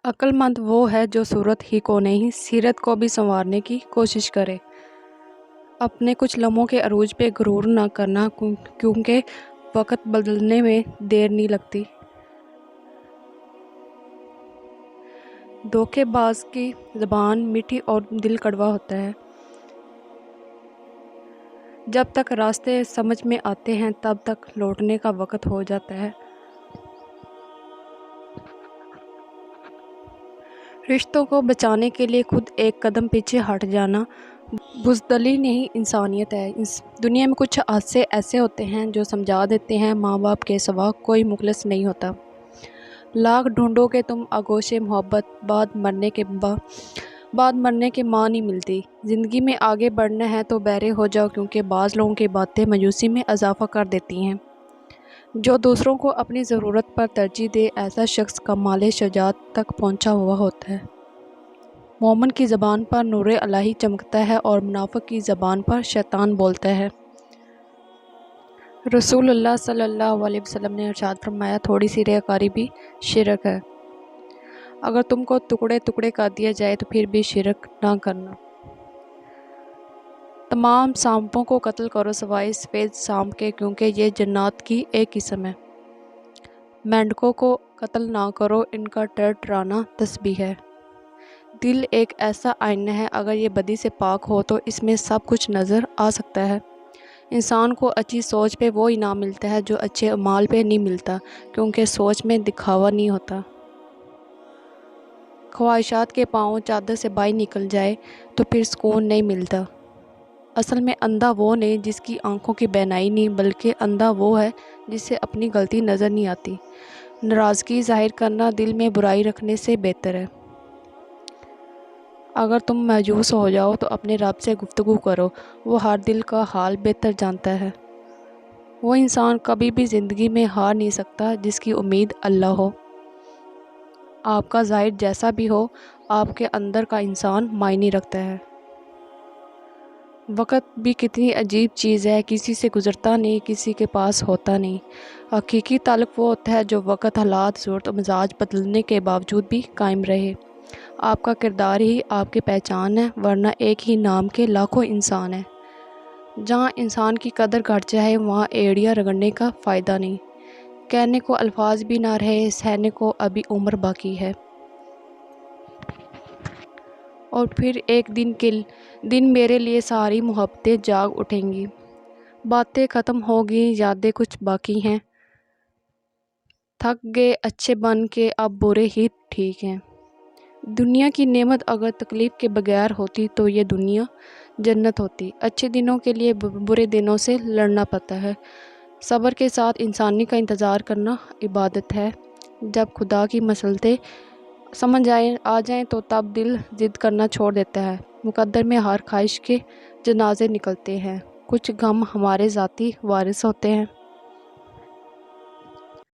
عقلمند وہ ہے جو صورت ہی کو نہیں سیرت کو بھی سنوارنے کی کوشش کرے۔ اپنے کچھ لمحوں کے عروج پہ غرور نہ کرنا کیونکہ وقت بدلنے میں دیر نہیں لگتی۔ دھوکے باز کی زبان میٹھی اور دل کڑوا ہوتا ہے۔ جب تک راستے سمجھ میں آتے ہیں تب تک لوٹنے کا وقت ہو جاتا ہے۔ رشتوں کو بچانے کے لیے خود ایک قدم پیچھے ہٹ جانا بزدلی نہیں انسانیت ہے۔ اس دنیا میں کچھ حادثے ایسے ہوتے ہیں جو سمجھا دیتے ہیں ماں باپ کے سوا کوئی مخلص نہیں ہوتا۔ لاکھ ڈھونڈو کہ تم آغوش محبت بعد مرنے کے ماں نہیں ملتی۔ زندگی میں آگے بڑھنا ہے تو بہرے ہو جاؤ کیونکہ بعض لوگوں کی باتیں مایوسی میں اضافہ کر دیتی ہیں۔ جو دوسروں کو اپنی ضرورت پر ترجیح دے ایسا شخص کمال شجاعت تک پہنچا ہوا ہوتا ہے۔ مومن کی زبان پر نور الہی چمکتا ہے اور منافق کی زبان پر شیطان بولتا ہے۔ رسول اللہ صلی اللہ علیہ وسلم نے ارشاد فرمایا تھوڑی سی ریاکاری بھی شرک ہے۔ اگر تم کو ٹکڑے ٹکڑے کر دیا جائے تو پھر بھی شرک نہ کرنا۔ تمام سانپوں کو قتل کرو سوائے سفید سانپ کے کیونکہ یہ جنات کی ایک قسم ہے۔ مینڈکوں کو قتل نہ کرو ان کا ٹرٹرانا تسبیح ہے۔ دل ایک ایسا آئینہ ہے اگر یہ بدی سے پاک ہو تو اس میں سب کچھ نظر آ سکتا ہے۔ انسان کو اچھی سوچ پہ وہ انعام ملتا ہے جو اچھے اعمال پہ نہیں ملتا کیونکہ سوچ میں دکھاوا نہیں ہوتا۔ خواہشات کے پاؤں چادر سے باہر نکل جائے تو پھر سکون نہیں ملتا۔ اصل میں اندھا وہ نہیں جس کی آنکھوں کی بینائی نہیں بلکہ اندھا وہ ہے جسے اپنی غلطی نظر نہیں آتی۔ ناراضگی ظاہر کرنا دل میں برائی رکھنے سے بہتر ہے۔ اگر تم مایوس ہو جاؤ تو اپنے رب سے گفتگو کرو، وہ ہر دل کا حال بہتر جانتا ہے۔ وہ انسان کبھی بھی زندگی میں ہار نہیں سکتا جس کی امید اللہ ہو۔ آپ کا ظاہر جیسا بھی ہو آپ کے اندر کا انسان معنی رکھتا ہے۔ وقت بھی کتنی عجیب چیز ہے، کسی سے گزرتا نہیں کسی کے پاس ہوتا نہیں۔ حقیقی تعلق وہ ہوتا ہے جو وقت حالات صورت و مزاج بدلنے کے باوجود بھی قائم رہے۔ آپ کا کردار ہی آپ کی پہچان ہے ورنہ ایک ہی نام کے لاکھوں انسان ہیں۔ جہاں انسان کی قدر گھٹ جائے وہاں ایڑیاں رگڑنے کا فائدہ نہیں۔ کہنے کو الفاظ بھی نہ رہے سہنے کو ابھی عمر باقی ہے۔ اور پھر ایک دن میرے لیے ساری محبتیں جاگ اٹھیں گی۔ باتیں ختم ہوگی یادیں کچھ باقی ہیں۔ تھک گئے اچھے بن کے اب برے ہی ٹھیک ہیں۔ دنیا کی نعمت اگر تکلیف کے بغیر ہوتی تو یہ دنیا جنت ہوتی۔ اچھے دنوں کے لیے برے دنوں سے لڑنا پڑتا ہے۔ صبر کے ساتھ انسانی کا انتظار کرنا عبادت ہے۔ جب خدا کی مصلحتیں سمجھ آ جائیں تو تب دل ضد کرنا چھوڑ دیتا ہے۔ مقدر میں ہر خواہش کے جنازے نکلتے ہیں۔ کچھ غم ہمارے ذاتی وارث ہوتے ہیں۔